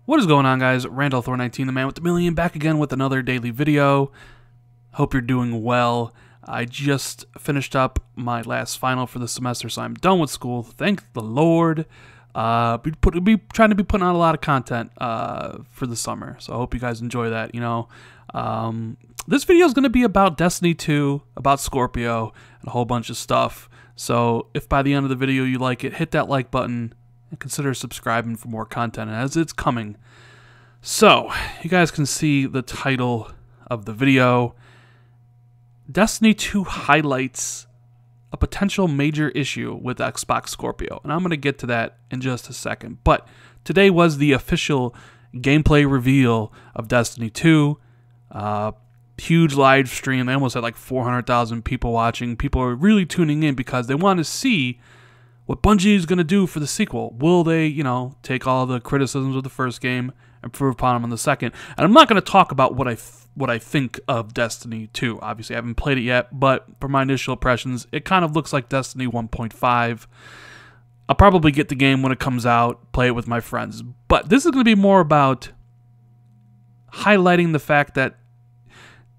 What is going on, guys? Randall Thor 19, the man with the million, back again with another daily video. Hope you're doing well. I just finished up my last final for the semester, so I'm done with school. Thank the Lord. Be trying to be putting out a lot of content for the summer, so I hope you guys enjoy that. This video is going to be about Destiny 2, about Scorpio, and a whole bunch of stuff. So if by the end of the video you like it, hit that like button and consider subscribing for more content as it's coming. So, you guys can see the title of the video. Destiny 2 highlights a potential major issue with Xbox Scorpio, and I'm going to get to that in just a second. But today was the official gameplay reveal of Destiny 2. Huge live stream. They almost had like 400,000 people watching. People are really tuning in because they want to see what Bungie is going to do for the sequel. Will they, take all the criticisms of the first game, improve upon them in the second? And I'm not going to talk about what I think of Destiny 2. Obviously, I haven't played it yet, but from my initial impressions, it kind of looks like Destiny 1.5. I'll probably get the game when it comes out, play it with my friends. But this is going to be more about highlighting the fact that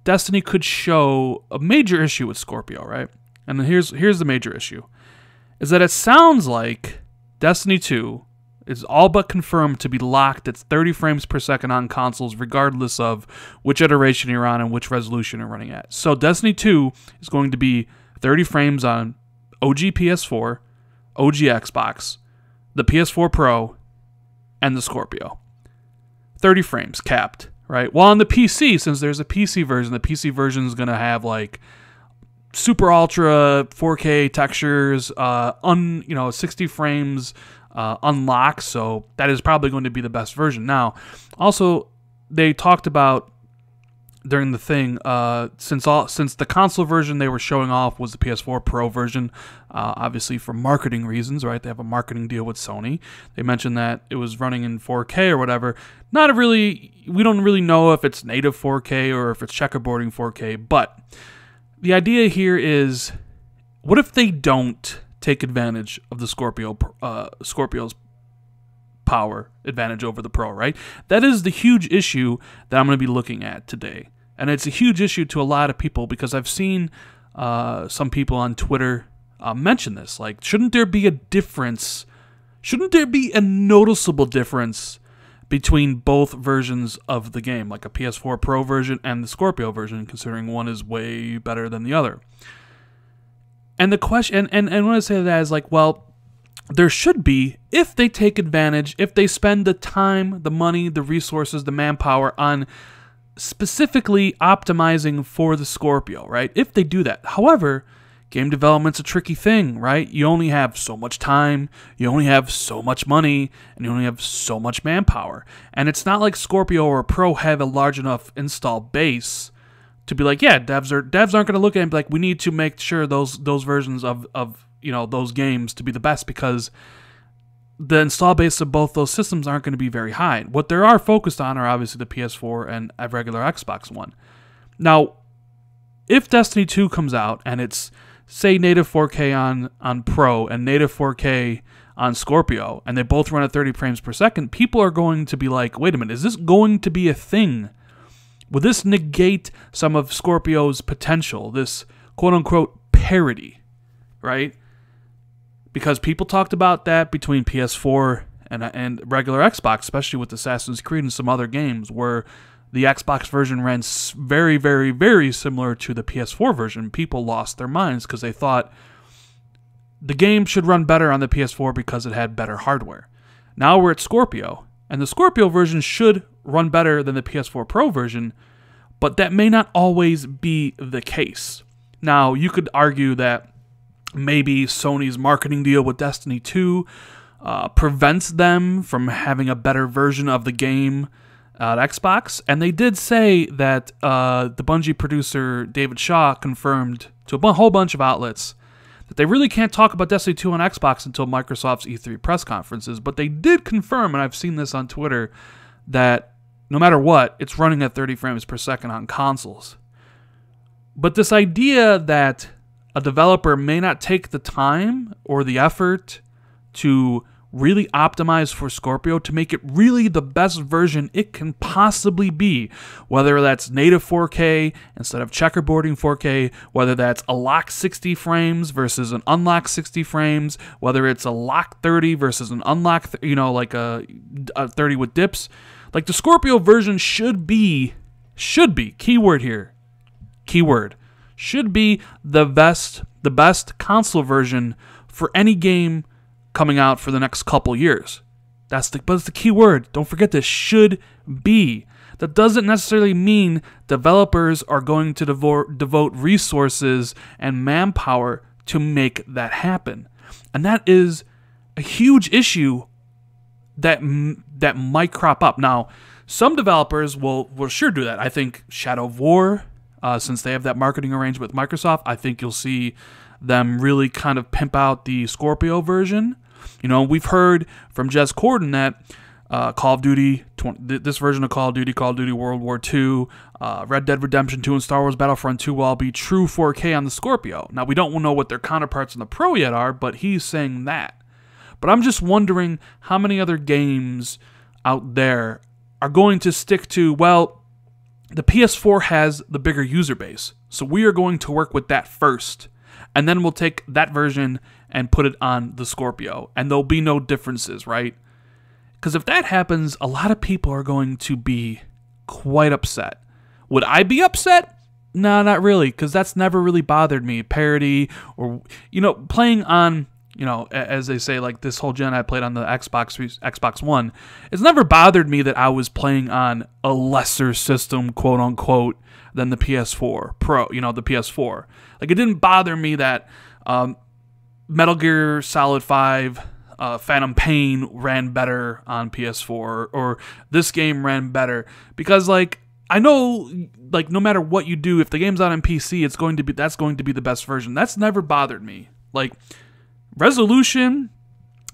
Destiny could show a major issue with Scorpio, right? And here's the major issue. Is that it sounds like Destiny 2 is all but confirmed to be locked at 30 frames per second on consoles, regardless of which iteration you're on and which resolution you're running at. So Destiny 2 is going to be 30 frames on OG PS4, OG Xbox, the PS4 Pro, and the Scorpio. 30 frames, capped, right? While on the PC, since there's a PC version, the PC version is going to have like super ultra 4K textures, 60 frames unlocked, so that is probably going to be the best version. Now, also they talked about during the thing, since the console version they were showing off was the PS4 Pro version, obviously for marketing reasons, right? They have a marketing deal with Sony. They mentioned that it was running in 4K or whatever. We don't really know if it's native 4K or if it's checkerboarding 4K, but the idea here is, what if they don't take advantage of the Scorpio's power advantage over the Pro, right? That is the huge issue that I'm going to be looking at today. And it's a huge issue to a lot of people because I've seen some people on Twitter mention this. Like, shouldn't there be a difference? Shouldn't there be a noticeable difference between both versions of the game, like a PS4 Pro version and the Scorpio version, considering one is way better than the other? And the question, and when I say that is like, well, there should be, if they take advantage, if they spend the time, the money, the resources, the manpower on specifically optimizing for the Scorpio, right? If they do that. However, game development's a tricky thing, right? You only have so much time, you only have so much money, and you only have so much manpower. And it's not like Scorpio or Pro have a large enough install base to be like, yeah, devs aren't going to look at it and be like, we need to make sure those versions of those games to be the best, because the install base of both those systems aren't going to be very high. What they are focused on are obviously the PS4 and a regular Xbox One. Now, if Destiny 2 comes out and it's, say, native 4K on Pro and native 4K on Scorpio, and they both run at 30 frames per second, people are going to be like, wait a minute, is this going to be a thing? Will this negate some of Scorpio's potential, this quote-unquote parity, right? Because people talked about that between PS4 and regular Xbox, especially with Assassin's Creed and some other games, where the Xbox version ran very, very, very similar to the PS4 version. People lost their minds because they thought the game should run better on the PS4 because it had better hardware. Now we're at Scorpio, and the Scorpio version should run better than the PS4 Pro version, but that may not always be the case. Now, you could argue that maybe Sony's marketing deal with Destiny 2 prevents them from having a better version of the game at Xbox, and they did say that the Bungie producer David Shaw confirmed to a whole bunch of outlets that they really can't talk about Destiny 2 on Xbox until Microsoft's E3 press conferences, but they did confirm, and I've seen this on Twitter, that no matter what, it's running at 30 frames per second on consoles. But this idea that a developer may not take the time or the effort to really optimized for Scorpio to make it really the best version it can possibly be. Whether that's native 4K instead of checkerboarding 4K, whether that's a lock 60 frames versus an unlock 60 frames, whether it's a lock 30 versus an unlock, like a 30 with dips. Like the Scorpio version should be, keyword here, keyword, should be the best console version for any game coming out for the next couple years. But it's the key word. Don't forget this, should be. That doesn't necessarily mean developers are going to devote resources and manpower to make that happen. And that is a huge issue that might crop up. Now, some developers will sure do that. I think Shadow of War, since they have that marketing arrangement with Microsoft, I think you'll see them really kind of pimp out the Scorpio version. We've heard from Jez Corden that Call of Duty, this version of Call of Duty World War II, Red Dead Redemption 2, and Star Wars Battlefront 2 will all be true 4K on the Scorpio. Now, we don't know what their counterparts in the Pro yet are, but he's saying that. But I'm just wondering how many other games out there are going to stick to, well, the PS4 has the bigger user base, so we are going to work with that first, and then we'll take that version and put it on the Scorpio, and there'll be no differences, right? Because if that happens, a lot of people are going to be quite upset. Would I be upset? No, not really, because that's never really bothered me. Parity, or, playing on, as they say, like this whole gen I played on the Xbox One, it's never bothered me that I was playing on a lesser system, quote unquote, than the PS4 Pro, the PS4. Like, it didn't bother me that Metal Gear Solid 5, Phantom Pain ran better on PS4, or this game ran better, because, like, I know, like, no matter what you do, if the game's out on PC, that's going to be the best version. That's never bothered me. Like, resolution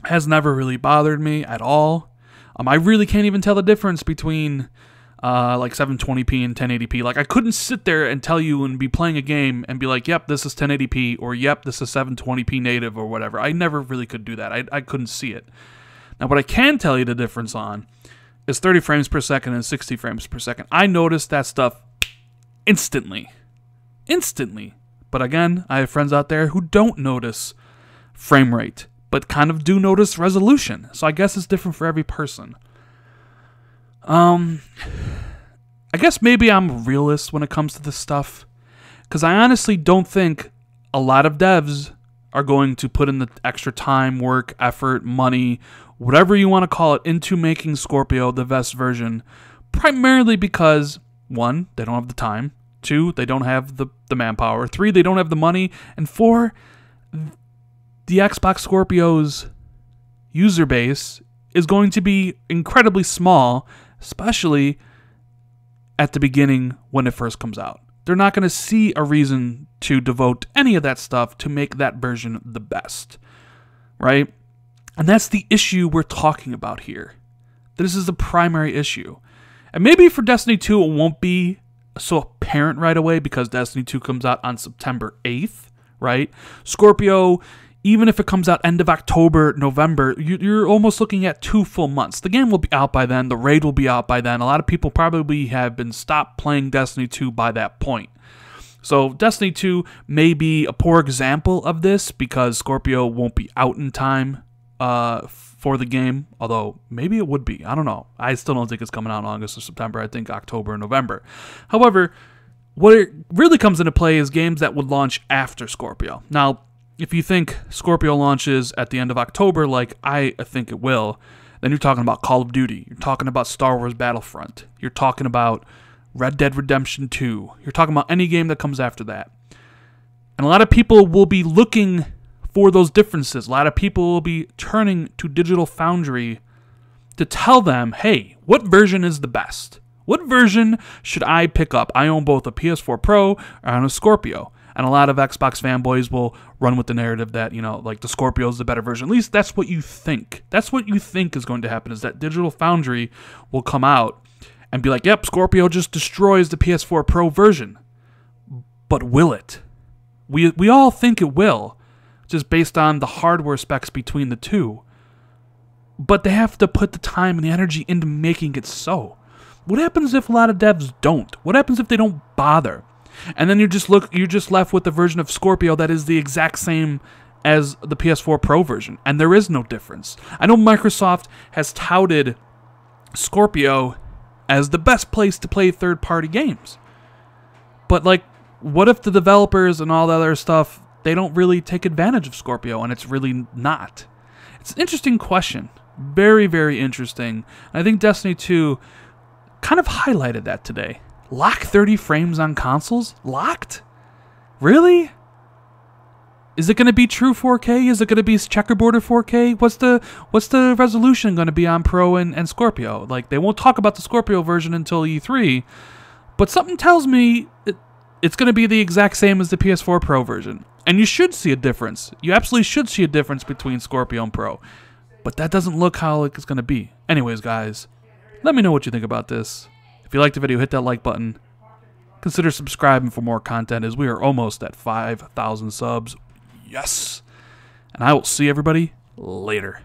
has never really bothered me at all. I really can't even tell the difference between like 720p and 1080p. Like, I couldn't sit there and tell you and be playing a game and be like, yep, this is 1080p, or yep, this is 720p native, or whatever. I never really could do that. I couldn't see it. Now, what I can tell you the difference on is 30 frames per second and 60 frames per second. I noticed that stuff instantly. But again, I have friends out there who don't notice frame rate, but kind of do notice resolution. So I guess it's different for every person. I guess maybe I'm a realist when it comes to this stuff, because I honestly don't think a lot of devs are going to put in the extra time, work, effort, money, whatever you want to call it, into making Scorpio the best version, primarily because, 1, they don't have the time, 2, they don't have the manpower, 3, they don't have the money, and 4, the Xbox Scorpio's user base is going to be incredibly small, especially at the beginning when it first comes out. They're not going to see a reason to devote any of that stuff to make that version the best, right? And that's the issue we're talking about here. This is the primary issue. And maybe for Destiny 2 it won't be so apparent right away, because Destiny 2 comes out on September 8th, right? Scorpio, even if it comes out end of October, November, you're almost looking at 2 full months. The game will be out by then. The raid will be out by then. A lot of people probably have been stopped playing Destiny 2 by that point. So Destiny 2 may be a poor example of this, because Scorpio won't be out in time for the game. Although, maybe it would be. I don't know. I still don't think it's coming out in August or September. I think October and November. However, what it really comes into play is games that would launch after Scorpio. Now, if you think Scorpio launches at the end of October, like I think it will, then you're talking about Call of Duty. You're talking about Star Wars Battlefront. You're talking about Red Dead Redemption 2. You're talking about any game that comes after that. And a lot of people will be looking for those differences. A lot of people will be turning to Digital Foundry to tell them, hey, what version is the best? What version should I pick up? I own both a PS4 Pro and a Scorpio. And a lot of Xbox fanboys will run with the narrative that, like the Scorpio is the better version. At least that's what you think. That's what you think is going to happen, is that Digital Foundry will come out and be like, yep, Scorpio just destroys the PS4 Pro version. But will it? We all think it will, just based on the hardware specs between the two. but they have to put the time and the energy into making it so. What happens if a lot of devs don't? What happens if they don't bother? And then you're just left with the version of Scorpio that is the exact same as the PS4 Pro version, and there is no difference. I know Microsoft has touted Scorpio as the best place to play third-party games. But like, what if the developers and all the other stuff, they don't really take advantage of Scorpio, and it's really not? It's an interesting question. Very, very interesting. I think Destiny 2 kind of highlighted that today. Lock 30 frames on consoles? Locked? Really? Is it going to be true 4K? Is it going to be checkerboarded 4K? What's the resolution going to be on Pro and Scorpio? Like, they won't talk about the Scorpio version until E3, but something tells me it's going to be the exact same as the PS4 Pro version. And you should see a difference. You absolutely should see a difference between Scorpio and Pro. But that doesn't look how it's going to be. Anyways, guys, let me know what you think about this. If you liked the video, hit that like button. Consider subscribing for more content, as we are almost at 5,000 subs. Yes! And I will see everybody later.